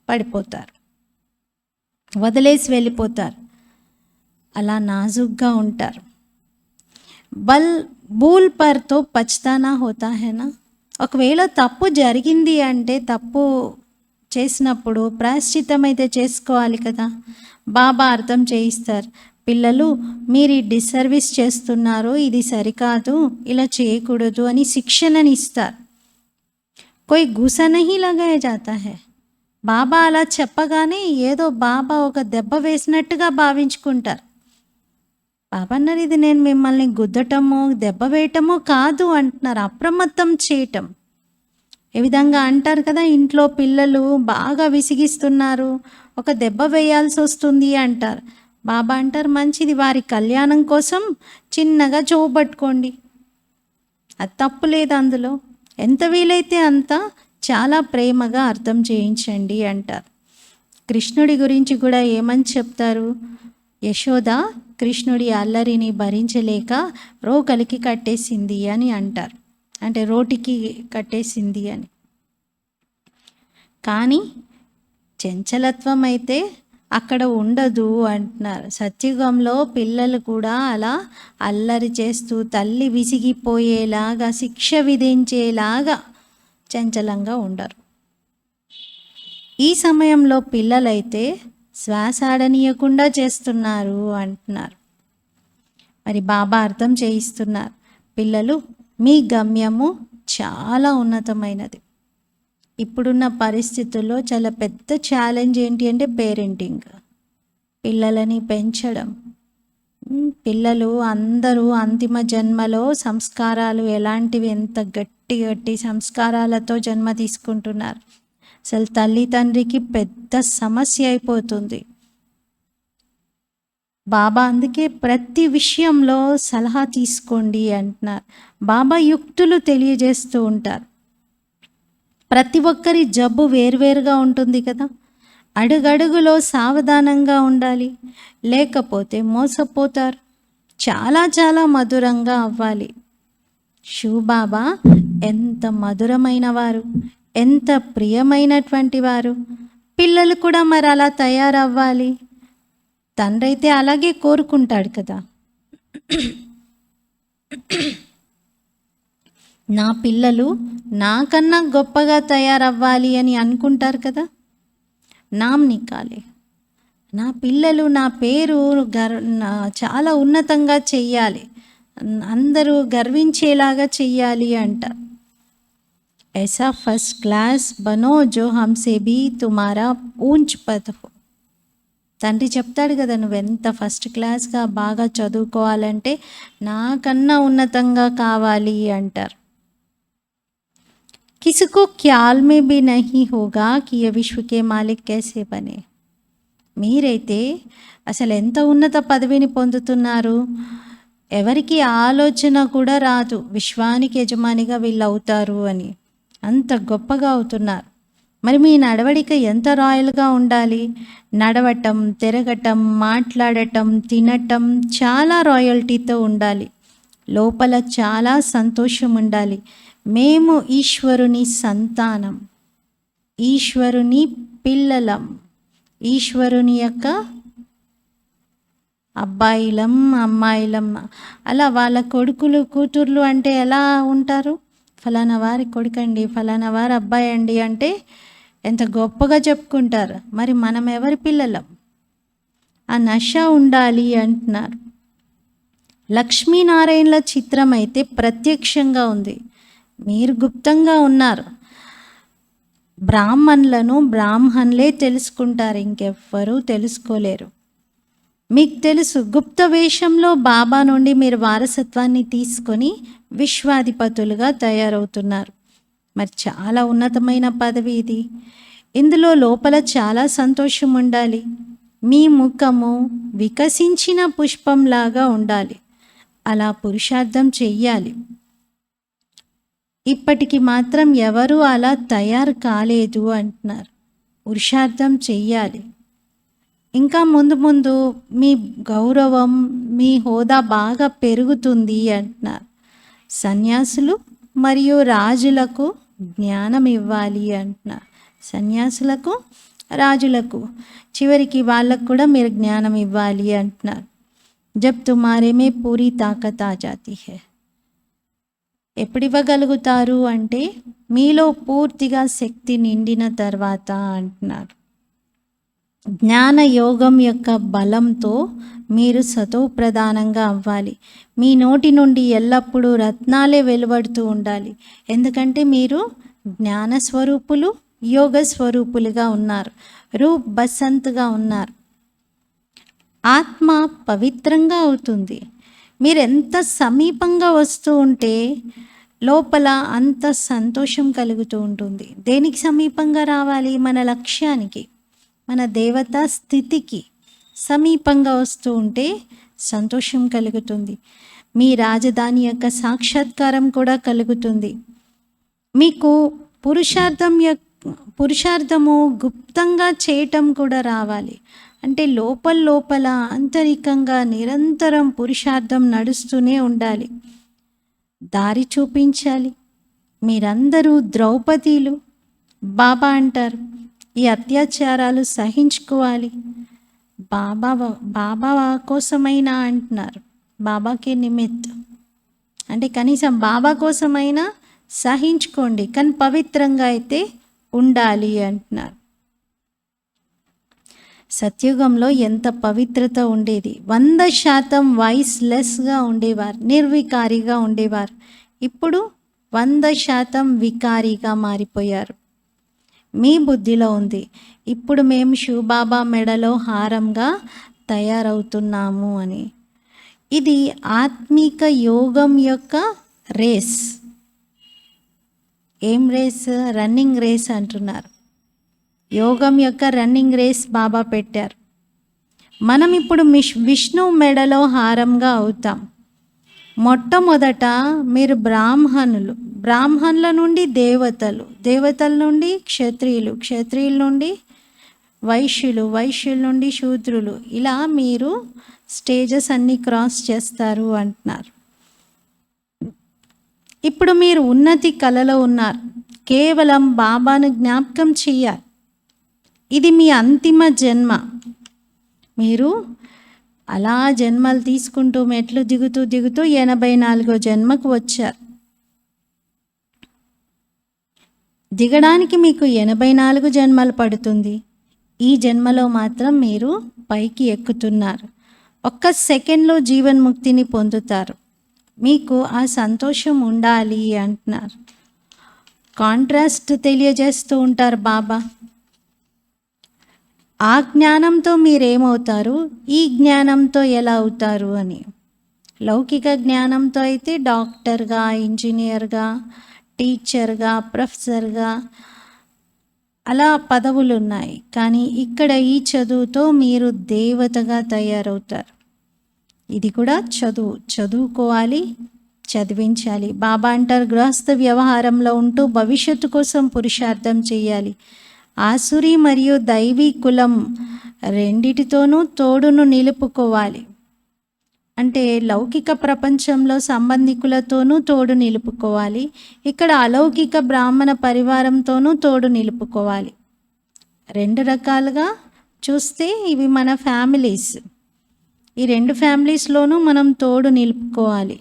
పడిపోతారు, వదిలేసి వెళ్ళిపోతారు. అలా నాజుగ్గా ఉంటారు. భూల్ పర్తో పచ్తానా హోతా హేనా. ఒకవేళ తప్పు జరిగింది అంటే, తప్పు చేసినప్పుడు ప్రాయశ్చిత్తం అయితే చేసుకోవాలి కదా. బాబా అర్థం చేయిస్తారు, పిల్లలు మీరు ఈ డిస్సర్వీస్ చేస్తున్నారు, ఇది సరికాదు, ఇలా చేయకూడదు అని శిక్షణని ఇస్తారు. కోయి గుసా నహీ లగాయా జాతా హై. బాబా అలా చెప్పగానే ఏదో బాబా ఒక దెబ్బ వేసినట్టుగా భావించుకుంటారు. బాబా అన్నారు, ఇది నేను మిమ్మల్ని గుద్దటమో దెబ్బ వేయటమో కాదు అంటున్నారు, అప్రమత్తం చేయటం. ఏ విధంగా అంటారు కదా, ఇంట్లో పిల్లలు బాగా విసిగిస్తున్నారు, ఒక దెబ్బ వేయాల్సి వస్తుంది అంటారు. బాబా అంటారు, మంచిది, వారి కళ్యాణం కోసం చిన్నగా చూపట్టుకోండి, అది తప్పు లేదు అందులో. ఎంత వీలైతే అంత చాలా ప్రేమగా అర్థం చేయించండి అంటారు. కృష్ణుడి గురించి కూడా ఏమని చెప్తారు? యశోద కృష్ణుడి అల్లరిని భరించలేక రోకలికి కట్టేసింది అని అంటారు, అంటే రోటికి కట్టేసింది అని. కానీ చంచలత్వం అయితే అక్కడ ఉండదు అంటున్నారు. సత్యుగంలో పిల్లలు కూడా అలా అల్లరి చేస్తూ తల్లి విసిగిపోయేలాగా శిక్ష విధించేలాగా చంచలంగా ఉండరు. ఈ సమయంలో పిల్లలైతే శ్వాస ఆడనీయకుండా చేస్తున్నారు అంటున్నారు. మరి బాబా అర్థం చేయిస్తున్నారు, పిల్లలు మీ గమ్యము చాలా ఉన్నతమైనది. ఇప్పుడున్న పరిస్థితుల్లో చాలా పెద్ద ఛాలెంజ్ ఏంటి అంటే పేరెంటింగ్, పిల్లలని పెంచడం. పిల్లలు అందరూ అంతిమ జన్మలో సంస్కారాలు ఎలాంటివి, ఎంత గట్టి గట్టి సంస్కారాలతో జన్మ తీసుకుంటున్నారు. అసలు తల్లి తండ్రికి పెద్ద సమస్య అయిపోతుంది. బాబా అందుకే ప్రతి విషయంలో సలహా తీసుకోండి అంటున్నారు. బాబా యుక్తులు తెలియజేస్తూ ఉంటారు. ప్రతి ఒక్కరి జబ్బు వేరువేరుగా ఉంటుంది కదా, అడుగడుగులో సావధానంగా ఉండాలి, లేకపోతే మోసపోతారు. చాలా చాలా మధురంగా అవ్వాలి. శివబాబా ఎంత మధురమైన వారు, ఎంత ప్రియమైనటువంటి వారు. పిల్లలు కూడా మరి అలా తయారవ్వాలి. తండ్రి అయితే అలాగే కోరుకుంటాడు కదా. నా పిల్లలు నాకన్నా గొప్పగా తయారవ్వాలి అని అనుకుంటారు కదా. నామ్ నికాలే, నా పిల్లలు నా పేరు చాలా ఉన్నతంగా చెయ్యాలి, అందరూ గర్వించేలాగా చెయ్యాలి అంట. ऐसा फर्स्ट क्लास बनो जो हमसे भी तुम्हारा ऊंच पद हो. తండ్రి చెప్తాడు కదా, నువ్వెంత ఫస్ట్ క్లాస్గా బాగా చదువుకోవాలంటే నాకన్నా ఉన్నతంగా కావాలి అంటారు. किसको ख्याल में भी नहीं होगा कि ये विश्व के मालिक कैसे बने. మీరైతే అసలు ఎంత ఉన్నత పదవిని పొందుతున్నారు, ఎవరికి ఆలోచన కూడా రాదు విశ్వానికి యజమానిగా వీళ్ళు అవుతారు అని. అంత గొప్పగా అవుతున్నారు. మరి మీ నడవడిక ఎంత రాయల్గా ఉండాలి. నడవటం, తిరగటం, మాట్లాడటం, తినటం చాలా రాయల్టీతో ఉండాలి. లోపల చాలా సంతోషం ఉండాలి. మేము ఈశ్వరుని సంతానం, ఈశ్వరుని పిల్లలం, ఈశ్వరుని యొక్క అబ్బాయిలం అమ్మాయిలం అలా వాళ్ళ కొడుకులు కూతుర్లు అంటే ఎలా ఉంటారు? ఫలానా వారి కొడుకండి, ఫలానా వారి అబ్బాయి అండి అంటే ఎంత గొప్పగా చెప్పుకుంటారు. మరి మనం ఎవరి పిల్లలం? ఆ నష ఉండాలి అంటున్నారు. లక్ష్మీనారాయణల చిత్రం అయితే ప్రత్యక్షంగా ఉంది, మీరు గుప్తంగా ఉన్నారు. బ్రాహ్మణులను బ్రాహ్మణులే తెలుసుకుంటారు, ఇంకెవ్వరూ తెలుసుకోలేరు. మీకు తెలుసు, గుప్త వేషంలో బాబా నుండి మీరు వారసత్వాన్ని తీసుకొని విశ్వాధిపతులుగా తయారవుతున్నారు. మరి చాలా ఉన్నతమైన పదవి ఇది. ఇందులో లోపల చాలా సంతోషం ఉండాలి. మీ ముఖము వికసించిన పుష్పంలాగా ఉండాలి. అలా పురుషార్థం చెయ్యాలి. ఇప్పటికి మాత్రం ఎవరు అలా తయారు కాలేదు అంటున్నారు. పురుషార్థం చెయ్యాలి. ఇంకా ముందు ముందు మీ గౌరవం, మీ హోదా బాగా పెరుగుతుంది అంటున్నారు. సన్యాసులు మరియు రాజులకు జ్ఞానం ఇవ్వాలి అంటున్నారు. సన్యాసులకు, రాజులకు, చివరికి వాళ్ళకు కూడా మీరు జ్ఞానం ఇవ్వాలి అంటున్నారు. జబ్ తుమారే మే పూరీ తాకత్ ఆ జాతీ హై. ఎప్పుడు ఇవ్వగలుగుతారు అంటే మీలో పూర్తిగా శక్తి నిండిన తర్వాత అంటున్నారు. జ్ఞాన యోగం యొక్క బలంతో మీరు సతో ప్రధానంగా అవ్వాలి. మీ నోటి నుండి ఎల్లప్పుడూ రత్నాలే వెలువడుతూ ఉండాలి. ఎందుకంటే మీరు జ్ఞాన స్వరూపులు, యోగ స్వరూపులుగా ఉన్నారు, రూప్ బసంత్గా ఉన్నారు. ఆత్మ పవిత్రంగా అవుతుంది. మీరు ఎంత సమీపంగా వస్తూ ఉంటే లోపల అంత సంతోషం కలుగుతూ ఉంటుంది. దేనికి సమీపంగా రావాలి? మన లక్ష్యానికి, మన దేవతా స్థితికి సమీపంగా వస్తూ ఉంటే సంతోషం కలుగుతుంది. మీ రాజధాని యొక్క సాక్షాత్కారం కూడా కలుగుతుంది. మీకు పురుషార్థము గుప్తంగా చేయటం కూడా రావాలి. అంటే లోపల ఆంతరికంగా నిరంతరం పురుషార్థం నడుస్తూనే ఉండాలి. దారి చూపించాలి. మీరందరూ ద్రౌపదీలు. బాబా అంటారు, ఈ అత్యాచారాలు సహించుకోవాలి. బాబా కోసమైనా అంటున్నారు. బాబాకి నిమిత్ అంటే కనీసం బాబా కోసమైనా సహించుకోండి, కానీ పవిత్రంగా అయితే ఉండాలి అంటున్నారు. సత్యుగంలో ఎంత పవిత్రత ఉండేది. 100% వాయిస్లెస్గా ఉండేవారు, నిర్వికారిగా ఉండేవారు. ఇప్పుడు 100% వికారిగా మారిపోయారు. మీ బుద్ధిలో ఉంది, ఇప్పుడు మేము శివబాబా మెడలో హారంగా తయారవుతున్నాము అని. ఇది ఆత్మిక యోగం యొక్క రేస్. ఏం రేస్? రన్నింగ్ రేస్ అంటున్నారు. యోగం యొక్క రన్నింగ్ రేస్ బాబా పెట్టారు. మనం ఇప్పుడు విష్ణు మెడలో హారంగా అవుతాం. మొట్టమొదట మీరు బ్రాహ్మణులు, బ్రాహ్మణుల నుండి దేవతలు, దేవతల నుండి క్షత్రియులు, క్షత్రియుల నుండి వైశ్యులు, వైశ్యుల నుండి శూద్రులు, ఇలా మీరు స్టేజెస్ అన్నీ క్రాస్ చేస్తారు అంటున్నారు. ఇప్పుడు మీరు ఉన్నతి కళలో ఉన్నారు. కేవలం బాబాను జ్ఞాపకం చెయ్యాలి. ఇది మీ అంతిమ జన్మ. మీరు అలా జన్మలు తీసుకుంటూ మెట్లు దిగుతూ 84వ జన్మకు వచ్చారు. దిగడానికి మీకు 84 జన్మలు పడుతుంది. ఈ జన్మలో మాత్రం మీరు పైకి ఎక్కుతున్నారు. ఒక్క సెకండ్లో జీవన్ముక్తిని పొందుతారు. మీకు ఆ సంతోషం ఉండాలి అంటున్నారు. కాంట్రాస్ట్ తెలియజేస్తూ ఉంటారు బాబా. ఆ జ్ఞానంతో మీరేమవుతారు, ఈ జ్ఞానంతో ఎలా అవుతారు అని. లౌకిక జ్ఞానంతో అయితే డాక్టర్గా, ఇంజనీర్గా, టీచర్గా, ప్రొఫెసర్గా అలా పదవులు ఉన్నాయి. కానీ ఇక్కడ ఈ చదువుతో మీరు దేవతగా తయారవుతారు. ఇది కూడా చదువుకోవాలి, చదివించాలి. బాబా అంటారు, గృహస్థ వ్యవహారంలో ఉంటూ భవిష్యత్తు కోసం పురుషార్థం చేయాలి. ఆసురి మరియు దైవీ కులం రెండిటితోనూ తోడును నిలుపుకోవాలి. అంటే లౌకిక ప్రపంచంలో సంబంధికులతోనూ తోడు నిలుపుకోవాలి, ఇక్కడ అలౌకిక బ్రాహ్మణ పరివారంతోనూ తోడు నిలుపుకోవాలి. రెండు రకాలుగా చూస్తే ఇవి మన ఫ్యామిలీస్. ఈ రెండు ఫ్యామిలీస్లోనూ మనం తోడు నిలుపుకోవాలి.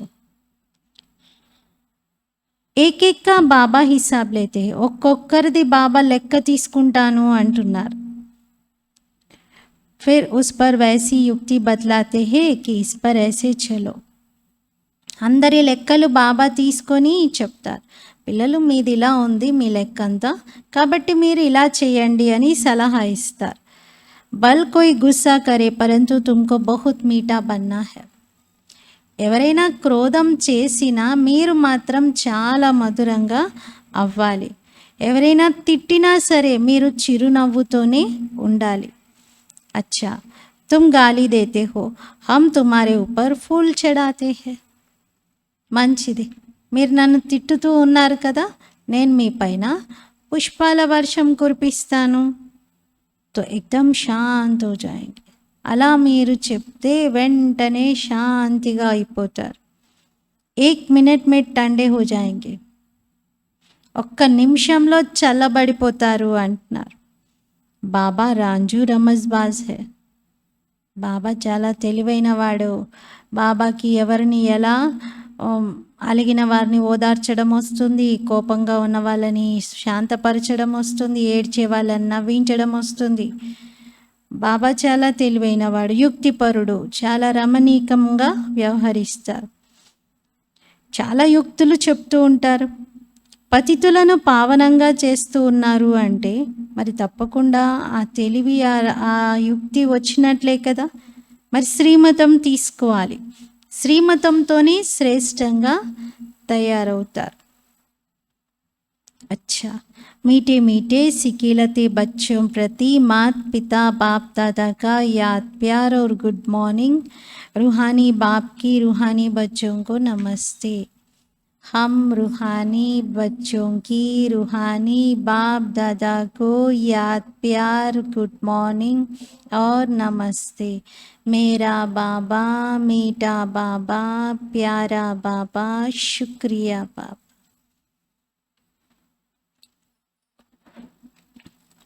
ఏకేక్కా బాబా హిసాబ్ లేతే, ఒక్కొక్కరిది బాబా లెక్క తీసుకుంటాను అంటున్నారు. फिर उस पर वैसी युक्ति बतलाते हैं कि इस पर ऐसे चलो. అందరి లెక్కలు బాబా తీసుకొని చెప్తారు. పిల్లలు మీది ఇలా ఉంది మీ లెక్క అంతా, కాబట్టి మీరు ఇలా చేయండి అని సలహా ఇస్తారు. బల్ కోయి గుస్సా కరే పరంతు తుమ్కో బహుత్ మీఠా బన్నా హై. ఎవరైనా క్రోధం చేసినా మీరు మాత్రం చాలా మధురంగా అవ్వాలి. ఎవరైనా తిట్టినా సరే మీరు చిరునవ్వుతోనే ఉండాలి. अच्छा तुम गाली देते हो, हम तुम्हारे ऊपर फूल चढ़ाते हैं. మంచిది, మీరు నన్ను తిట్టుతూ ఉన్నారు కదా, నేను మీ పైన పుష్పాల వర్షం కురిపిస్తాను. తో ఎక్దమ్ శాంత్ హో జాయేంగే. అలా మీరు చెప్తే వెంటనే శాంతిగా అయిపోతారు. 1 మినిట్ మే టండే హో జాయేంగే. ఒక్క నిమిషంలో చల్లబడిపోతారు అంటున్నారు. బాబా రాంజు రమజ్బాజ్ హే. బాబా చాలా తెలివైన వాడు. బాబాకి ఎవరిని ఎలా అలిగిన వారిని ఓదార్చడం వస్తుంది, కోపంగా ఉన్న వాళ్ళని శాంతపరచడం వస్తుంది, ఏడ్చే వాళ్ళని నవ్వించడం వస్తుంది. బాబా చాలా తెలివైన వాడు, యుక్తిపరుడు, చాలా రమణీకంగా వ్యవహరిస్తారు. చాలా యుక్తులు చెప్తూ ఉంటారు. పతితులను పావనంగా చేస్తూ ఉన్నారు అంటే మరి తప్పకుండా ఆ తెలివి ఆ యుక్తి వచ్చినట్లే కదా. మరి శ్రీమతం తీసుకోవాలి, శ్రీమతంతోనే శ్రేష్టంగా తయారవుతారు. अच्छा मीठे मीठे सिकिलते बच्चों प्रति मात पिता बाप दादा का याद प्यार और गुड मॉर्निंग. रूहानी बाप की रूहानी बच्चों को नमस्ते. हम रूहानी बच्चों की रूहानी बाप दादा को याद प्यार गुड मॉर्निंग और नमस्ते. मेरा बाबा मीठा बाबा प्यारा बाबा शुक्रिया बाबा.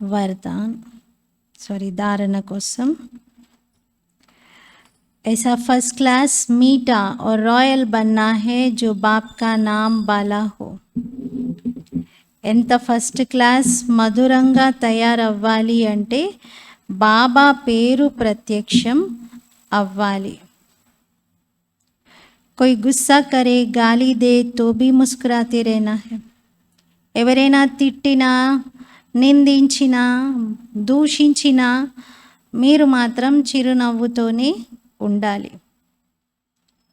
वरदान धारणा कोसम. ऐसा फर्स्ट क्लास मीठा और रॉयल बनना है जो बाप का नाम बाला हो. ఎంత ఫస్ట్ క్లాస్ మధురంగా తయారవ్వాలి అంటే బాబా పేరు ప్రత్యక్షం అవ్వాలి. कोई गुस्सा करे गाली दे तो भी मुस्कुराते रहना है. ఎవరైనా తిట్టినా నిందించినా దూషించినా మీరు మాత్రం చిరునవ్వుతోనే ఉండాలి.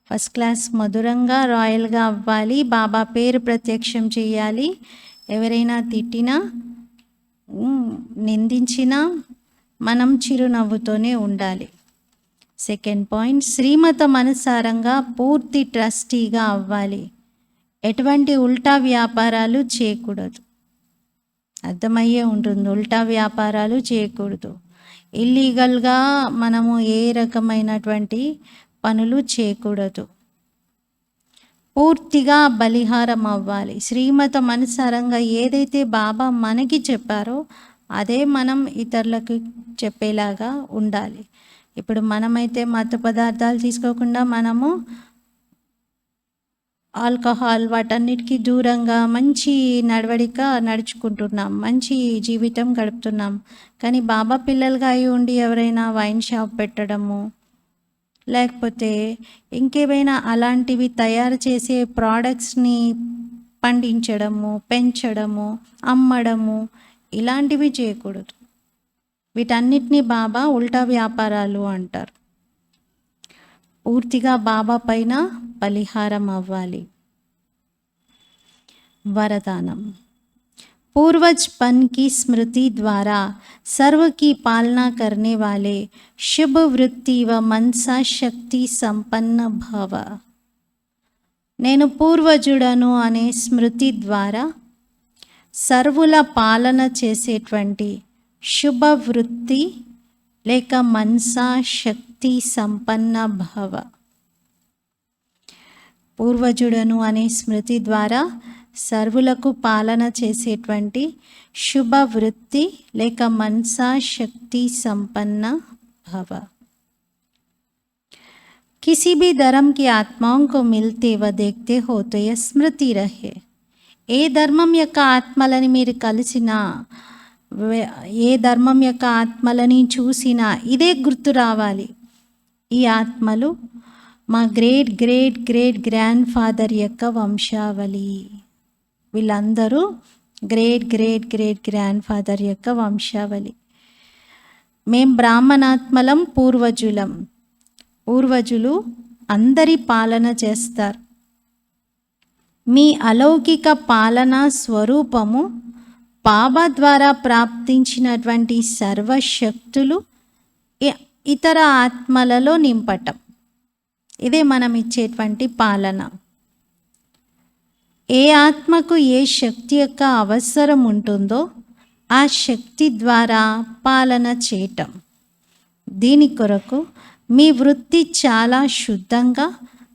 ఫస్ట్ క్లాస్ మధురంగా రాయల్గా అవ్వాలి, బాబా పేరు ప్రత్యక్షం చేయాలి. ఎవరైనా తిట్టినా నిందించినా మనం చిరునవ్వుతోనే ఉండాలి. సెకండ్ పాయింట్, శ్రీమతం అనుసారంగా పూర్తి ట్రస్టీగా అవ్వాలి. ఎటువంటి ఉల్టా వ్యాపారాలు చేయకూడదు. అర్థమయ్యే ఉంటుంది, ఉల్టా వ్యాపారాలు చేయకూడదు. ఇల్లీగల్గా మనము ఏ రకమైనటువంటి పనులు చేయకూడదు. పూర్తిగా బలిహారం అవ్వాలి. శ్రీమతం అనుసారంగా ఏదైతే బాబా మనకి చెప్పారో అదే మనం ఇతరులకు చెప్పేలాగా ఉండాలి. ఇప్పుడు మనమైతే మత్తు పదార్థాలు తీసుకోకుండా మనము ఆల్కహాల్ వాటన్నిటికీ దూరంగా మంచి నడవడిక నడుచుకుంటున్నాం, మంచి జీవితం గడుపుతున్నాం. కానీ బాబా పిల్లలుగా అయి ఉండి ఎవరైనా వైన్ షాప్ పెట్టడము, లేకపోతే ఇంకేమైనా అలాంటివి తయారు చేసే ప్రోడక్ట్స్ని పండించడము, పెంచడము, అమ్మడము, ఇలాంటివి చేయకూడదు. వీటన్నిటిని బాబా ఉల్టా వ్యాపారాలు అంటారు. పూర్తిగా బాబా పైన బలిహారం అవ్వాలి. वरदानम. पूर्वजपन की स्मृति द्वारा सर्व की पालना करने वाले शुभ वृत्ति व मनसा शक्ति संपन्न भव. నేను పూర్వజుడను అనే స్మృతి ద్వారా సర్వుల పాలన చేసేటువంటి శుభ వృత్తి లేక మనసా శక్తి సంపన్న భవ. పూర్వజుడను అనే స్మృతి ద్వారా సర్వులకు పాలన చేసేటువంటి శుభ వృత్తి లేక మనసా శక్తి సంపన్న భవ. किसी भी धर्म की आत्माओं को मिलते व देखते हो तो यह स्मृति रहे. ఏ ధర్మం యొక్క ఆత్మలని మీరు కలిసినా, ఏ ధర్మం యొక్క ఆత్మలని చూసినా ఇదే గుర్తు రావాలి. ఈ ఆత్మలు మా great great great grand father యొక్క వంశావళి. వీళ్ళందరూ great great great grand father యొక్క వంశావళి. మేం బ్రాహ్మణాత్మలం, పూర్వజులం. పూర్వజులు అందరి పాలన చేస్తారు. మీ అలౌకిక పాలనా స్వరూపము బాబా ద్వారా ప్రాప్తించినటువంటి సర్వశక్తులు ఇతర ఆత్మలలో నింపటం. ఇదే మనం ఇచ్చేటువంటి పాలన. ఏ ఆత్మకు ఏ శక్తి యొక్క అవసరం ఉంటుందో ఆ శక్తి ద్వారా పాలన చేయటం. దీని కొరకు మీ వృత్తి చాలా శుద్ధంగా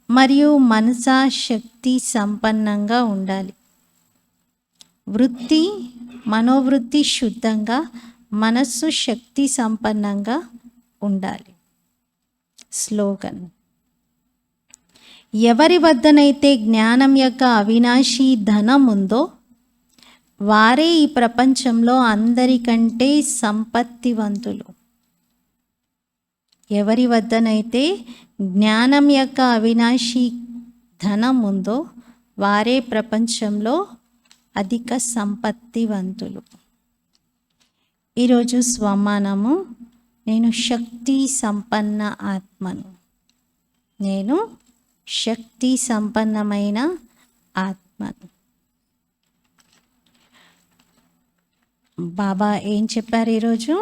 మరియు మనసా శక్తి సంపన్నంగా ఉండాలి. వృత్తి, మనోవృత్తి శుద్ధంగా, మనస్సు శక్తి సంపన్నంగా ఉండాలి. స్లోగన్: ఎవరి వద్దనైతే జ్ఞానం యొక్క అవినాశీ ధనం ఉందో వారే ఈ ప్రపంచంలో అందరికంటే సంపత్తివంతులు. ఎవరి వద్దనైతే జ్ఞానం యొక్క అవినాశీ ధనం ఉందో వారే ప్రపంచంలో అధిక సంపత్తివంతులు. ఈరోజు స్వమానము: నేను శక్తి సంపన్న ఆత్మను. నేను శక్తి సంపన్నమైన ఆత్మను. బాబా ఏం చెప్పారు ఈరోజు?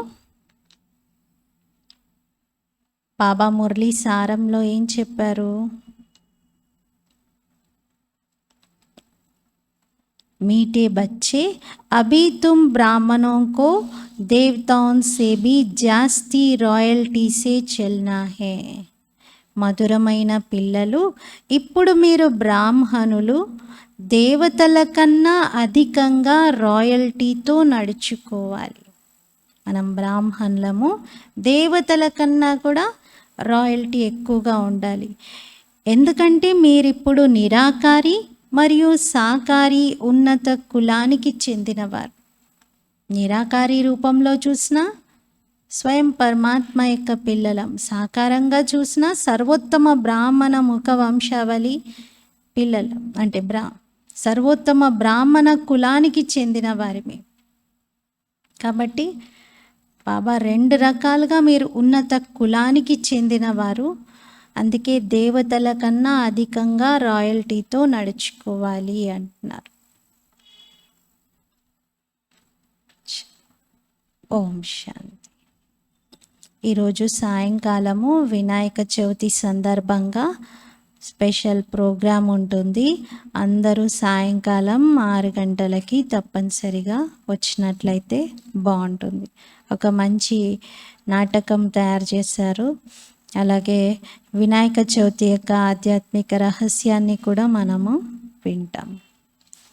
బాబా మురళీ సారంలో ఏం చెప్పారు? मीठे बच्चे अभी तुम ब्राह्मणों को देवताओं से भी जास्ती रॉयल्टी से चलना है. మధురమైన పిల్లలు, ఇప్పుడు మీరు బ్రాహ్మణులు దేవతల కన్నా అధికంగా రాయల్టీతో నడుచుకోవాలి. మనం బ్రాహ్మణులము, దేవతల కన్నా కూడా రాయల్టీ ఎక్కువగా ఉండాలి. ఎందుకంటే మీరిప్పుడు నిరాకారి మరియు సాకారి ఉన్నత కులానికి చెందినవారు. నిరాకారి రూపంలో చూసినా స్వయం పరమాత్మ యొక్క పిల్లలం, సాకారంగా చూసినా సర్వోత్తమ బ్రాహ్మణ ముఖ వంశావళి పిల్లలం, అంటే సర్వోత్తమ బ్రాహ్మణ కులానికి చెందిన వారిమే. కాబట్టి బాబా రెండు రకాలుగా మీరు ఉన్నత కులానికి చెందినవారు, అందుకే దేవతల కన్నా అధికంగా రాయల్టీతో నడుచుకోవాలి అంటున్నారు. ఓం శాంతి. ఈరోజు సాయంకాలము వినాయక చవితి సందర్భంగా స్పెషల్ ప్రోగ్రాం ఉంటుంది. అందరూ సాయంకాలం 6 గంటలకి తప్పనిసరిగా వచ్చినట్లయితే బాగుంటుంది. ఒక మంచి నాటకం తయారు చేశారు. అలాగే వినాయక చవితి యొక్క ఆధ్యాత్మిక రహస్యాన్ని కూడా మనము వింటాం.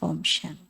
ఓం శాంతి.